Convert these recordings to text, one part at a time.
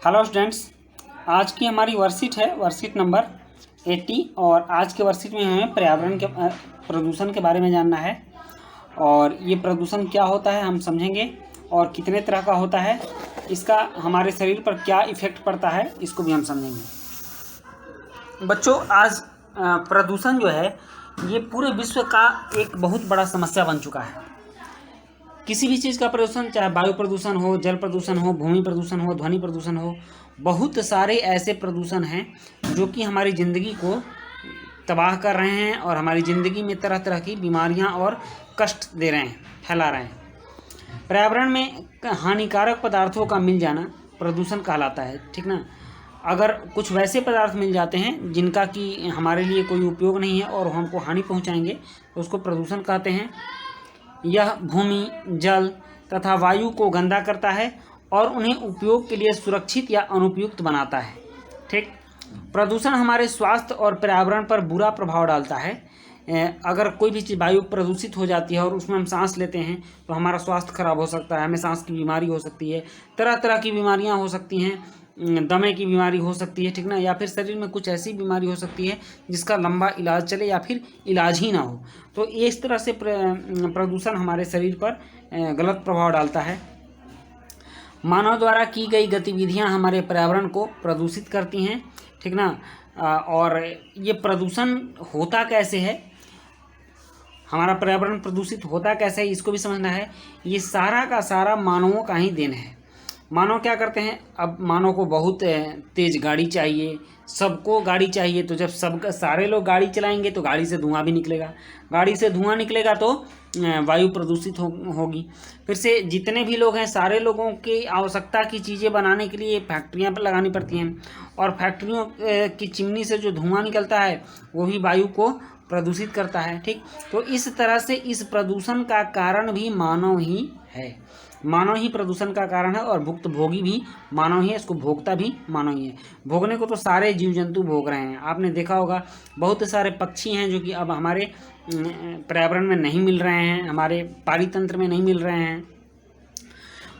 Hello students, आज की हमारी वर्कशीट है वर्कशीट नंबर 80 और आज के वर्कशीट में हमें पर्यावरण के प्रदूषण के बारे में जानना है। और ये प्रदूषण क्या होता है हम समझेंगे और कितने तरह का होता है, इसका हमारे शरीर पर क्या इफ़ेक्ट पड़ता है इसको भी हम समझेंगे। बच्चों, आज प्रदूषण जो है ये पूरे विश्व का एक बहुत बड़ा समस्या बन चुका है। किसी भी चीज़ का प्रदूषण, चाहे वायु प्रदूषण हो, जल प्रदूषण हो, भूमि प्रदूषण हो, ध्वनि प्रदूषण हो, बहुत सारे ऐसे प्रदूषण हैं जो कि हमारी ज़िंदगी को तबाह कर रहे हैं और हमारी ज़िंदगी में तरह तरह की बीमारियां और कष्ट दे रहे हैं, फैला रहे हैं। पर्यावरण में हानिकारक पदार्थों का मिल जाना प्रदूषण कहलाता है, ठीक ना। अगर कुछ वैसे पदार्थ मिल जाते हैं जिनका कि हमारे लिए कोई उपयोग नहीं है और हमको हानि पहुंचाएंगे तो उसको प्रदूषण कहते हैं। यह भूमि, जल तथा वायु को गंदा करता है और उन्हें उपयोग के लिए सुरक्षित या अनुपयुक्त बनाता है, ठीक। प्रदूषण हमारे स्वास्थ्य और पर्यावरण पर बुरा प्रभाव डालता है। अगर कोई भी चीज़ वायु प्रदूषित हो जाती है और उसमें हम सांस लेते हैं तो हमारा स्वास्थ्य खराब हो सकता है, हमें सांस की बीमारी हो सकती है, तरह तरह की बीमारियां हो सकती हैं, दमे की बीमारी हो सकती है, ठीक ना। या फिर शरीर में कुछ ऐसी बीमारी हो सकती है जिसका लंबा इलाज चले या फिर इलाज ही ना हो। तो इस तरह से प्रदूषण हमारे शरीर पर गलत प्रभाव डालता है। मानव द्वारा की गई गतिविधियां हमारे पर्यावरण को प्रदूषित करती हैं, ठीक ना। और ये प्रदूषण होता कैसे है, हमारा पर्यावरण प्रदूषित होता कैसे है, इसको भी समझना है। ये सारा का सारा मानवों का ही देन है। मानव क्या करते हैं, अब मानव को बहुत तेज़ गाड़ी चाहिए, सबको गाड़ी चाहिए, तो जब सब सारे लोग गाड़ी चलाएंगे तो गाड़ी से धुआं भी निकलेगा, गाड़ी से धुआं निकलेगा तो वायु प्रदूषित होगी। फिर से जितने भी लोग हैं सारे लोगों की आवश्यकता की चीज़ें बनाने के लिए फैक्ट्रियाँ लगानी पड़ती हैं और फैक्ट्रियों की चिमनी से जो धुआं निकलता है वो भी वायु को प्रदूषित करता है, ठीक। तो इस तरह से इस प्रदूषण का कारण भी मानव ही है, मानव ही प्रदूषण का कारण है और भुक्तभोगी भी मानव ही है, इसको भोगता भी मानव ही है। भोगने को तो सारे जीव जंतु भोग रहे हैं। आपने देखा होगा बहुत सारे पक्षी हैं जो कि अब हमारे पर्यावरण में नहीं मिल रहे हैं, हमारे पारितंत्र में नहीं मिल रहे हैं।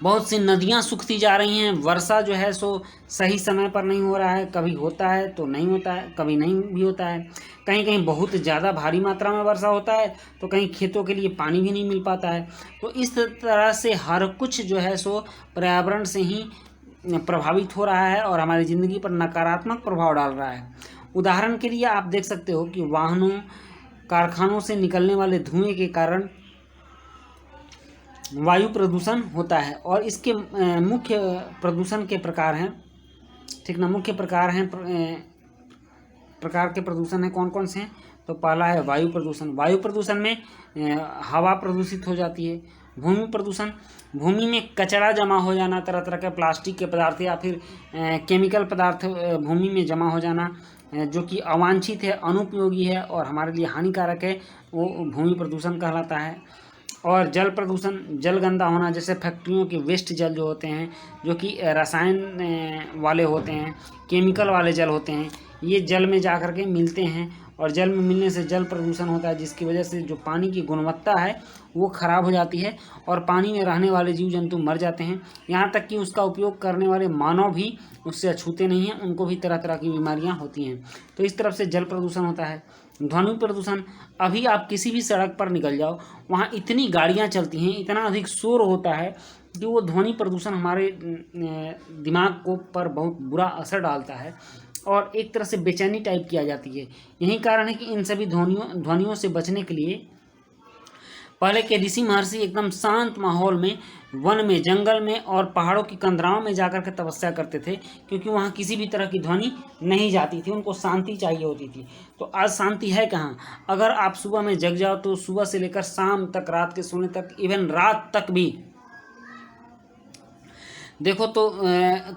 बहुत सी नदियाँ सूखती जा रही हैं, वर्षा जो है सो सही समय पर नहीं हो रहा है, कभी होता है तो नहीं होता है, कभी नहीं भी होता है। कहीं कहीं बहुत ज़्यादा भारी मात्रा में वर्षा होता है तो कहीं खेतों के लिए पानी भी नहीं मिल पाता है। तो इस तरह से हर कुछ जो है सो पर्यावरण से ही प्रभावित हो रहा है और हमारी ज़िंदगी पर नकारात्मक प्रभाव डाल रहा है। उदाहरण के लिए आप देख सकते हो कि वाहनों, कारखानों से निकलने वाले धुएँ के कारण वायु प्रदूषण होता है और इसके मुख्य प्रदूषण के प्रकार हैं, ठीक ना। मुख्य प्रकार हैं, प्रकार के प्रदूषण हैं कौन कौन से हैं, तो पहला है वायु प्रदूषण। वायु प्रदूषण में हवा प्रदूषित हो जाती है। भूमि प्रदूषण, भूमि में कचरा जमा हो जाना, तरह तरह के प्लास्टिक के पदार्थ या फिर केमिकल पदार्थ भूमि में जमा हो जाना जो कि अवांछित है, अनुपयोगी है और हमारे लिए हानिकारक है, वो भूमि प्रदूषण कहलाता है। और जल प्रदूषण, जल गंदा होना, जैसे फैक्ट्रियों के वेस्ट जल जो होते हैं जो कि रसायन वाले होते हैं, केमिकल वाले जल होते हैं, ये जल में जा कर के मिलते हैं और जल में मिलने से जल प्रदूषण होता है, जिसकी वजह से जो पानी की गुणवत्ता है वो ख़राब हो जाती है और पानी में रहने वाले जीव जंतु मर जाते हैं। यहाँ तक कि उसका उपयोग करने वाले मानव भी उससे अछूते नहीं हैं, उनको भी तरह तरह की बीमारियाँ होती हैं। तो इस तरफ से जल प्रदूषण होता है। ध्वनि प्रदूषण, अभी आप किसी भी सड़क पर निकल जाओ, वहाँ इतनी गाड़ियाँ चलती हैं, इतना अधिक शोर होता है कि वो ध्वनि प्रदूषण हमारे दिमाग को पर बहुत बुरा असर डालता है और एक तरह से बेचैनी टाइप की आ जाती है। यही कारण है कि इन सभी ध्वनियों से बचने के लिए पहले के ऋषि महर्षि एकदम शांत माहौल में, वन में, जंगल में और पहाड़ों की कंदराओं में जाकर के तपस्या करते थे, क्योंकि वहाँ किसी भी तरह की ध्वनि नहीं जाती थी, उनको शांति चाहिए होती थी। तो आज शांति है कहाँ। अगर आप सुबह में जग जाओ तो सुबह से लेकर शाम तक, रात के सोने तक, इवन रात तक भी देखो तो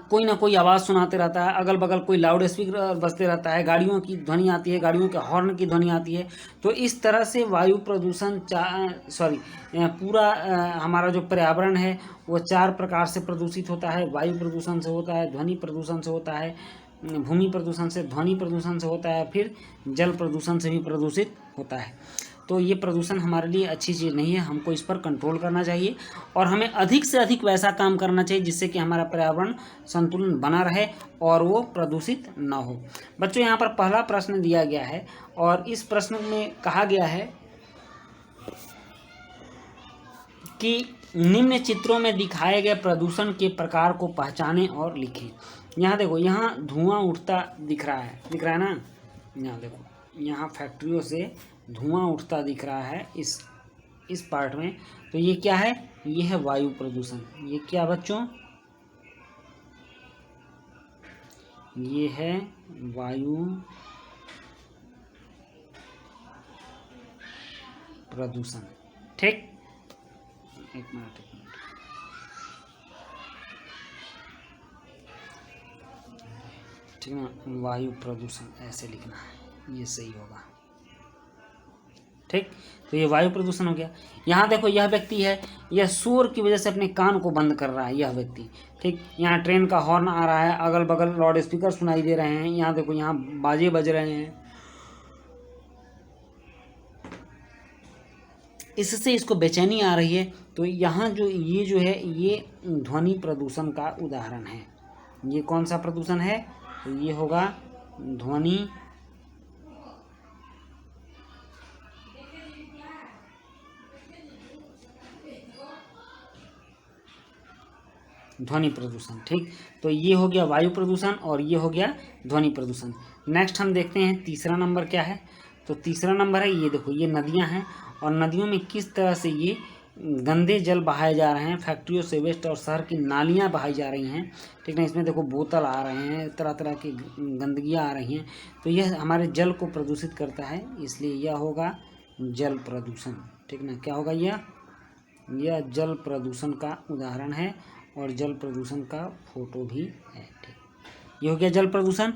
कोई ना कोई आवाज़ सुनाते रहता है, अगल बगल कोई लाउड स्पीकर बजते रहता है, गाड़ियों की ध्वनि आती है, गाड़ियों के हॉर्न की ध्वनि आती है। तो इस तरह से वायु प्रदूषण पूरा हमारा जो पर्यावरण है वो 4 प्रकार से प्रदूषित होता है। वायु प्रदूषण से होता है, ध्वनि प्रदूषण से होता है, भूमि प्रदूषण से, ध्वनि प्रदूषण से होता है, फिर जल प्रदूषण से भी प्रदूषित होता है। तो ये प्रदूषण हमारे लिए अच्छी चीज़ नहीं है। हमको इस पर कंट्रोल करना चाहिए और हमें अधिक से अधिक वैसा काम करना चाहिए जिससे कि हमारा पर्यावरण संतुलन बना रहे और वो प्रदूषित ना हो। बच्चों, यहाँ पर पहला प्रश्न दिया गया है और इस प्रश्न में कहा गया है कि निम्न चित्रों में दिखाए गए प्रदूषण के प्रकार को पहचानें और लिखें। यहाँ देखो, यहाँ धुआं उठता दिख रहा है ना। यहाँ देखो, यहाँ फैक्ट्रियों से धुआं उठता दिख रहा है इस पार्ट में। तो ये क्या है? ये है वायु प्रदूषण। ये क्या बच्चों? ये है वायु प्रदूषण। ठीक, एक मिनट। ठीक ना, वायु प्रदूषण ऐसे लिखना है, ये सही होगा। ठीक, तो ये वायु प्रदूषण हो गया। यहाँ देखो, यह व्यक्ति है, यह शोर की वजह से अपने कान को बंद कर रहा है, यह व्यक्ति। ठीक, यहाँ ट्रेन का हॉर्न आ रहा है, अगल बगल लाउड स्पीकर सुनाई दे रहे हैं। यहाँ देखो, यहाँ बाजे बज रहे हैं, इससे इसको बेचैनी आ रही है। तो यहाँ जो है ये ध्वनि प्रदूषण का उदाहरण है। ये कौन सा प्रदूषण है? तो ये होगा ध्वनि प्रदूषण। ठीक, तो ये हो गया वायु प्रदूषण और ये हो गया ध्वनि प्रदूषण। नेक्स्ट हम देखते हैं तीसरा नंबर क्या है। तो तीसरा नंबर है, ये देखो, ये नदियां हैं और नदियों में किस तरह से ये गंदे जल बहाए जा रहे हैं। फैक्ट्रियों से वेस्ट और शहर की नालियां बहाई जा रही हैं। ठीक है, इसमें देखो बोतल आ रहे हैं, तरह तरह की गंदगियां आ रही हैं। तो यह हमारे जल को प्रदूषित करता है, इसलिए यह होगा जल प्रदूषण। ठीक ना, क्या होगा? यह जल प्रदूषण का उदाहरण है और जल प्रदूषण का फोटो भी है। ठीक, ये हो गया जल प्रदूषण।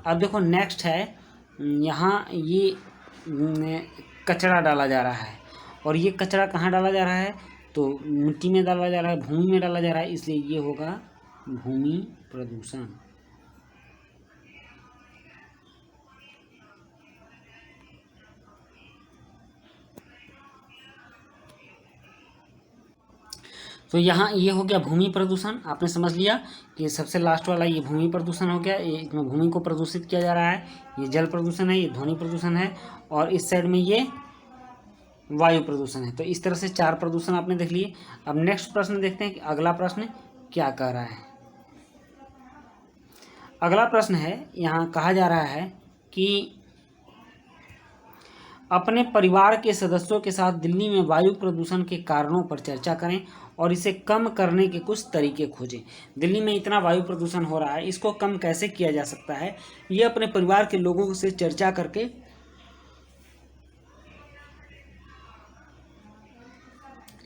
अब देखो नेक्स्ट है, यहाँ ये कचरा डाला जा रहा है और ये कचरा कहाँ डाला जा रहा है? तो मिट्टी में डाला जा रहा है, भूमि में डाला जा रहा है, इसलिए ये होगा भूमि प्रदूषण। तो यहाँ ये हो गया भूमि प्रदूषण। आपने समझ लिया कि सबसे लास्ट वाला ये भूमि प्रदूषण हो गया, इसमें भूमि को प्रदूषित किया जा रहा है। ये जल प्रदूषण है, ये ध्वनि प्रदूषण है और इस साइड में ये वायु प्रदूषण है। तो इस तरह से 4 प्रदूषण आपने देख लिए। अब नेक्स्ट प्रश्न देखते हैं कि अगला प्रश्न क्या कह रहा है। अगला प्रश्न है, यहाँ कहा जा रहा है कि अपने परिवार के सदस्यों के साथ दिल्ली में वायु प्रदूषण के कारणों पर चर्चा करें और इसे कम करने के कुछ तरीके खोजें। दिल्ली में इतना वायु प्रदूषण हो रहा है, इसको कम कैसे किया जा सकता है, ये अपने परिवार के लोगों से चर्चा करके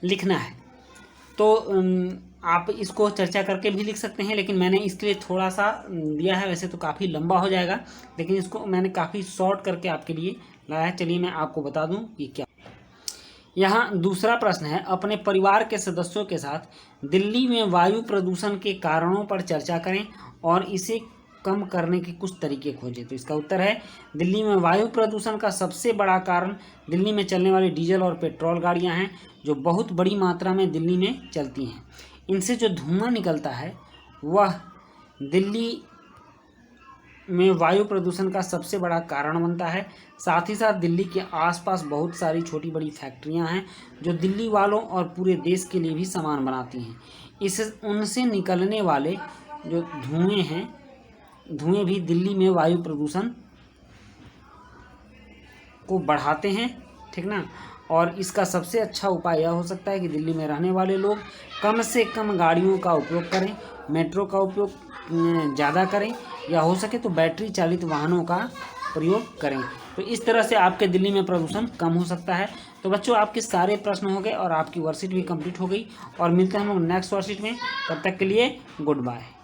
लिखना है। तो आप इसको चर्चा करके भी लिख सकते हैं, लेकिन मैंने इसके लिए थोड़ा सा दिया है। वैसे तो काफ़ी लंबा हो जाएगा, लेकिन इसको मैंने काफ़ी शॉर्ट करके आपके लिए लाया है। चलिए मैं आपको बता दूं कि क्या। यहाँ दूसरा प्रश्न है, अपने परिवार के सदस्यों के साथ दिल्ली में वायु प्रदूषण के कारणों पर चर्चा करें और इसे कम करने के कुछ तरीके खोजें। तो इसका उत्तर है, दिल्ली में वायु प्रदूषण का सबसे बड़ा कारण दिल्ली में चलने वाली डीजल और पेट्रोल गाड़ियां हैं, जो बहुत बड़ी मात्रा में दिल्ली में चलती हैं। इनसे जो धुआं निकलता है वह दिल्ली में वायु प्रदूषण का सबसे बड़ा कारण बनता है। साथ ही साथ दिल्ली के आसपास बहुत सारी छोटी बड़ी फैक्ट्रियां हैं जो दिल्ली वालों और पूरे देश के लिए भी सामान बनाती हैं। उनसे निकलने वाले जो धुएं भी दिल्ली में वायु प्रदूषण को बढ़ाते हैं। ठीक ना, और इसका सबसे अच्छा उपाय यह हो सकता है कि दिल्ली में रहने वाले लोग कम से कम गाड़ियों का उपयोग करें, मेट्रो का उपयोग ज़्यादा करें, या हो सके तो बैटरी चालित वाहनों का प्रयोग करें। तो इस तरह से आपके दिल्ली में प्रदूषण कम हो सकता है। तो बच्चों, आपके सारे प्रश्न हो गए और आपकी वर्कशीट भी कंप्लीट हो गई और मिलते हैं हम लोग नेक्स्ट वर्कशीट में। तब तक के लिए गुड बाय।